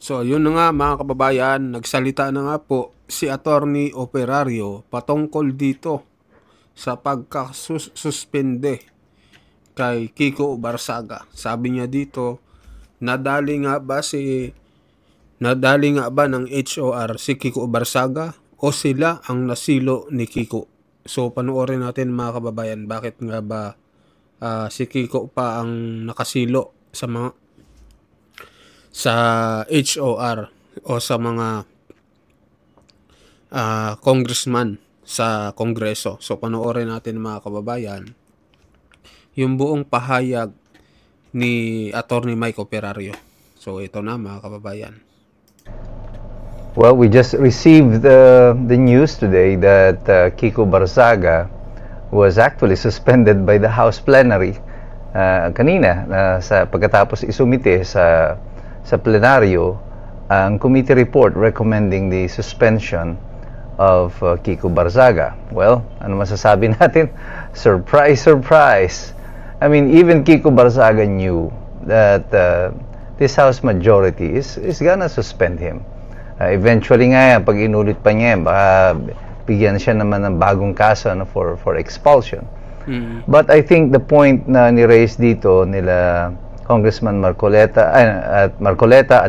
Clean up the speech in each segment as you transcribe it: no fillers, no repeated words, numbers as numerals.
So, yun na nga mga kababayan, nagsalita na nga po si Attorney Operario patungkol dito sa pagkasuspende kay Kiko Barsaga. Sabi niya dito, nadali nga ba ng HOR si Kiko Barsaga o sila ang nasilo ni Kiko? So, panoorin natin mga kababayan, bakit nga ba si Kiko pa ang nakasilo sa HOR o sa mga congressman sa Kongreso. So panoorin natin mga kababayan yung buong pahayag ni Attorney Mike Operario. So ito na mga kababayan. Well, we just received the news today that Kiko Barsaga was actually suspended by the House plenary kanina sa pagkatapos isumite sa plenaryo ang committee report recommending the suspension of Kiko Barsaga. Well, ano masasabi natin? Surprise, surprise. I mean, even Kiko Barsaga knew that this House majority is gonna suspend him. Eventually nga yan, pag inulit pa niya, baka bigyan siya naman ng bagong kaso for expulsion. But I think the point na ni-raise dito nila Congressman Marcoleta at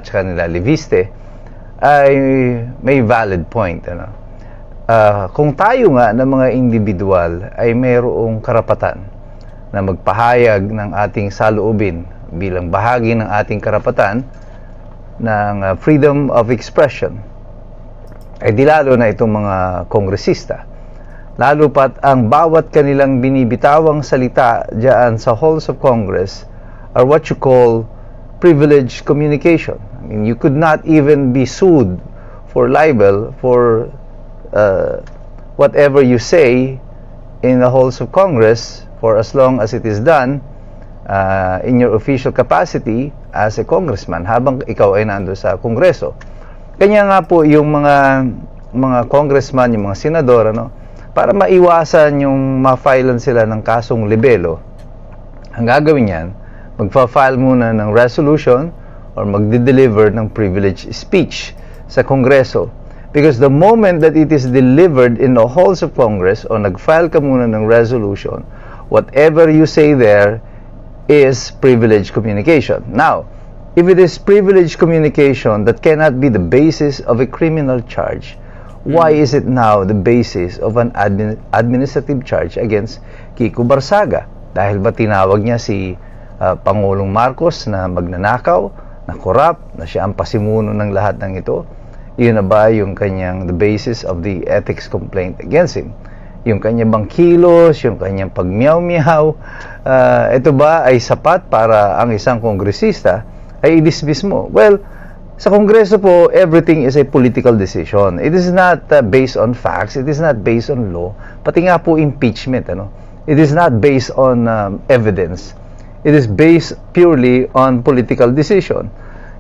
saka nila Leviste ay may valid point. Kung tayo nga ng mga individual ay mayroong karapatan na magpahayag ng ating saloobin bilang bahagi ng ating karapatan ng freedom of expression, ay di lalo na itong mga kongresista, lalo pat ang bawat kanilang binibitawang salita diyan sa halls of Congress are what you call privileged communication. I mean, you could not even be sued for libel for whatever you say in the halls of Congress for as long as it is done in your official capacity as a congressman habang ikaw ay nando sa Kongreso. Kanya nga po yung mga congressman, yung mga senador, para maiwasan yung ma-filean sila ng kasong libelo, ang gagawin yan, magpa-file muna ng resolution or magde-deliver ng privileged speech sa Kongreso. Because the moment that it is delivered in the halls of Congress o nag-file ka muna ng resolution, whatever you say there is privileged communication. Now, if it is privileged communication that cannot be the basis of a criminal charge, why is it now the basis of an administrative charge against Kiko Barsaga? Dahil ba tinawag niya si Pangulong Marcos na magnanakaw, na corrupt, na siya ang pasimuno ng lahat ng ito? Yun na ba yung the basis of the ethics complaint against him? Yung kanyang bang kilos, yung kanyang pagmiyaw-miyaw, ito ba ay sapat para ang isang kongresista ay i-dismiss mo? Well, sa Kongreso po, everything is a political decision. It is not based on facts, it is not based on law, pati nga po impeachment. It is not based on evidence. It is based purely on political decision.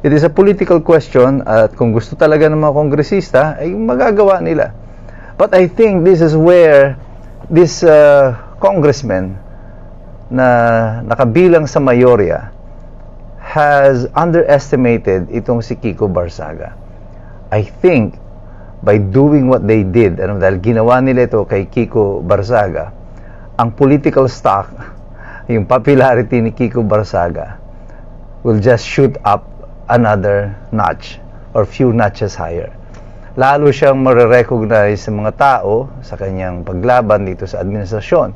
It is a political question at kung gusto talaga ng mga kongresista, ay magagawa nila. But I think this is where this congressman na nakabilang sa mayorya has underestimated itong si Kiko Barsaga. I think by doing what they did, dahil ginawa nila ito kay Kiko Barsaga, ang political stock, yung popularity ni Kiko Barsaga will just shoot up another notch or few notches higher. Lalo siyang marirecognize sa mga tao sa kanyang paglaban dito sa administrasyon.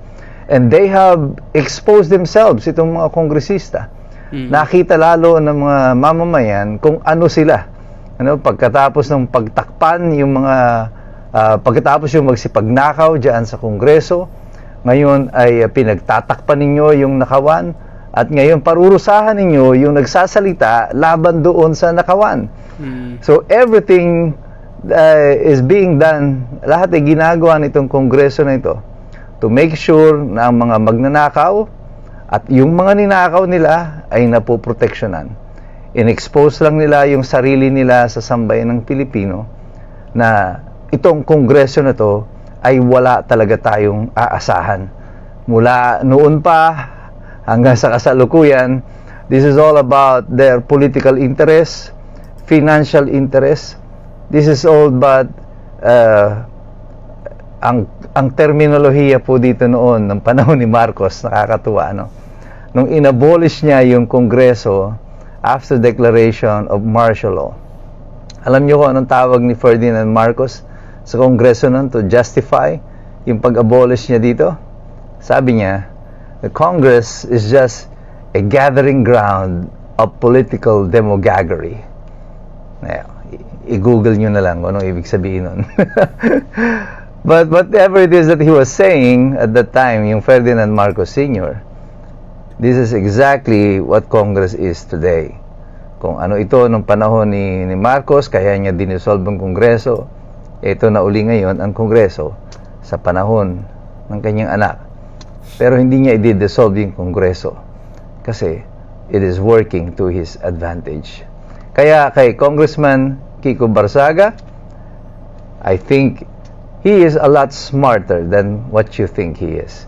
And they have exposed themselves, itong mga kongresista. Nakita lalo ng mga mamamayan kung ano sila. Pagkatapos ng pagtakpan, yung mga pagkatapos yung magsipagnakaw diyan sa Kongreso, ngayon ay pinagtatakpan ninyo yung nakawan, at ngayon parurusahan ninyo yung nagsasalita laban doon sa nakawan. So everything is being done, lahat ay ginagawa nitong Kongreso na ito to make sure na ang mga magnanakaw at yung mga ninakaw nila ay napoproteksyonan. In-expose lang nila yung sarili nila sa sambayan ng Pilipino na itong Kongreso na to ay wala talaga tayong aasahan. Mula noon pa hanggang sa kasalukuyan, this is all about their political interests, financial interest. This is all but ang terminolohiya po dito noon ng panahon ni Marcos, nakakatuwa, no? Nung inabolish niya yung Kongreso after declaration of martial law. Alam niyo kung anong tawag ni Ferdinand Marcos sa Kongreso nun to justify yung pag-abolish niya dito? Sabi niya, the Congress is just a gathering ground of political demagoguery. I-google nyo na lang kung anong ibig sabihin nun. But whatever it is that he was saying at that time, yung Ferdinand Marcos Sr., this is exactly what Congress is today. Kung ano ito nung panahon ni Marcos, kaya niya dinisolve ang Kongreso, ito na uli ngayon ang Kongreso sa panahon ng kanyang anak. Pero hindi niya i-dissolve yung Kongreso kasi it is working to his advantage. Kaya kay Congressman Kiko Barsaga, I think he is a lot smarter than what you think he is.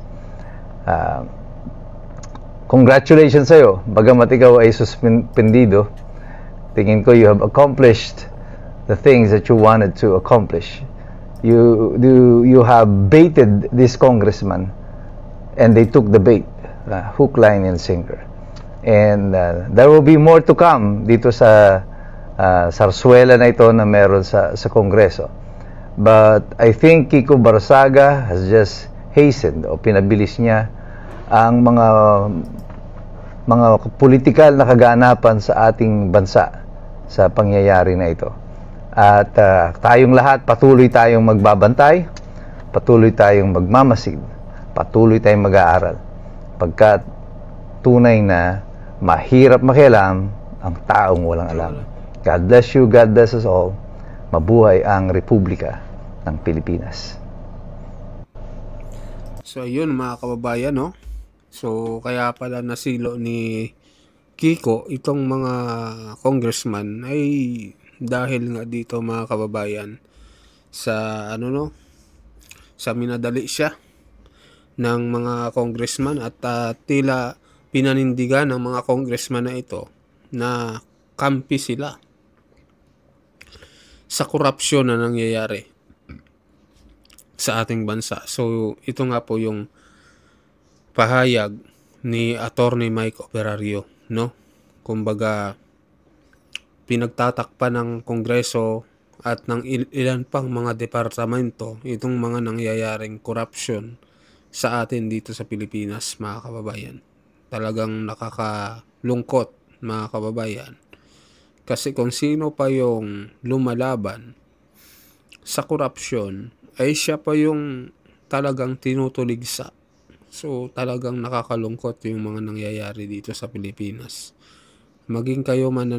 Congratulations sa'yo. Bagamat ikaw ay suspendido, tingin ko you have accomplished the things that you wanted to accomplish. You have baited this congressman, and they took the bait, hook, line, and sinker. And there will be more to come dito sa sarsuela na ito na meron sa Kongreso. But I think Kiko Barsaga has just hastened o pinabilis niya ang mga politikal na kaganapan sa ating bansa sa pangyayari na ito. At tayong lahat patuloy tayong magbabantay, patuloy tayong magmamasid, patuloy tayong mag-aaral pagkat tunay na mahirap makialam ang taong walang alam. God bless you, God bless us all. Mabuhay ang Republika ng Pilipinas. So ayun mga kababayan, no? So kaya pala nasilo ni Kiko itong mga congressman ay dahil nga dito mga kababayan sa sa minadali siya ng mga congressman at tila pinanindigan ng mga congressman na ito na kampi sila sa korupsyon na nangyayari sa ating bansa. So ito nga po yung pahayag ni Attorney Mike Operario, no? Kumbaga pinagtatakpan ng Kongreso at ng ilan pang mga departamento itong mga nangyayaring korupsyon sa atin dito sa Pilipinas, mga kababayan. Talagang nakakalungkot, mga kababayan. Kasi kung sino pa yung lumalaban sa korupsyon, ay siya pa yung talagang tinutuligsa. So talagang nakakalungkot yung mga nangyayari dito sa Pilipinas. Maging kayo man na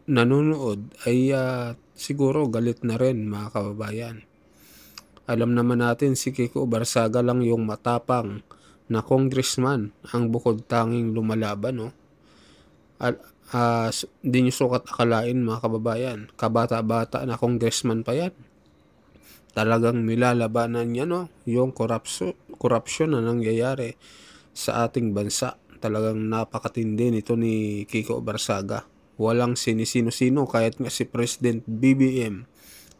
nanonood ay siguro galit na rin, mga kababayan. Alam naman natin si Kiko Barsaga lang yung matapang na congressman ang bukod tanging lumalaban, no? Di nyo sukat akalain, mga kababayan, kabata-bata na congressman pa yan. Talagang nilalabanan niya, no, yung korupsyon na nangyayari sa ating bansa. Talagang napakatindi nito ni Kiko Barsaga. Walang sinisino-sino, kahit nga si President BBM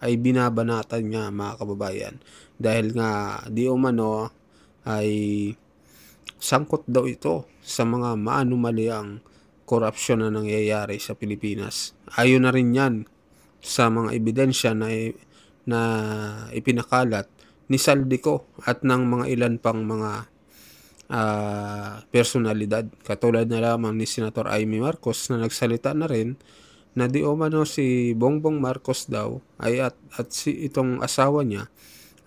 ay binabanatan niya, mga kababayan. Dahil nga di umano ay sangkot daw ito sa mga maanumaliang korupsyon na nangyayari sa Pilipinas. Ayon na rin yan sa mga ebidensya na ipinakalat ni Saldico at ng mga ilan pang mga personalidad. Katulad na lamang ni Senator Amy Marcos na nagsalita na rin na di umano si Bongbong Marcos daw at si itong asawa niya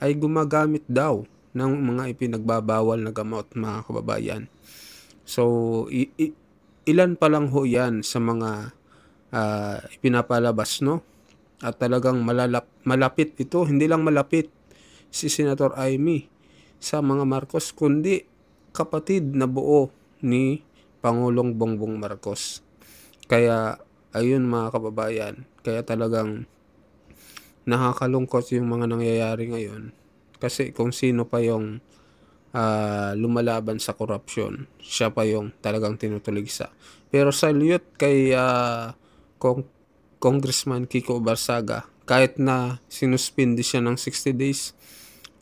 ay gumagamit daw ng mga ipinagbabawal na gamot, mga kababayan. So ilan pa lang ho yan sa mga ipinapalabas, no? At talagang malapit ito, hindi lang malapit si Senator Amy sa mga Marcos, kundi kapatid na buo ni Pangulong Bongbong Marcos. Kaya ayun, mga kababayan, kaya talagang nakakalungkot yung mga nangyayari ngayon. Kasi kung sino pa yung lumalaban sa korupsyon, siya pa yung talagang tinutuligsa. Pero salute kay Congressman Kiko Barsaga, kahit na sinuspindi siya ng 60 days,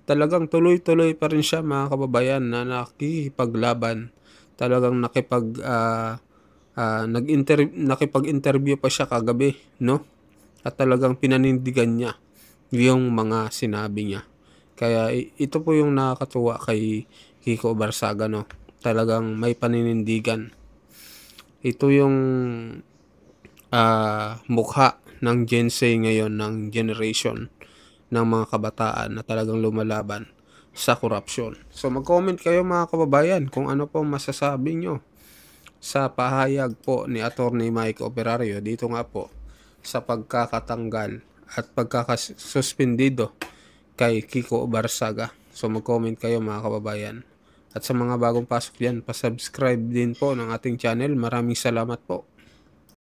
talagang tuloy-tuloy pa rin siya, mga kababayan, na nakikipaglaban. Talagang nakipag-interview pa siya kagabi, no? At talagang pinanindigan niya yung mga sinabi niya. Kaya ito po yung nakakatuwa kay Kiko Barsaga, no? Talagang may paninindigan. Ito yung mukha ng Gen Z ngayon, ng generation ng mga kabataan na talagang lumalaban sa korupsyon. So mag-comment kayo, mga kababayan, kung ano po masasabi nyo sa pahayag po ni Attorney Mike Operario dito nga po sa pagkakatanggal at pagkakasuspendido kay Kiko Barsaga. So mag-comment kayo, mga kababayan. At sa mga bagong pasok dyan, pasubscribe din po ng ating channel. Maraming salamat po.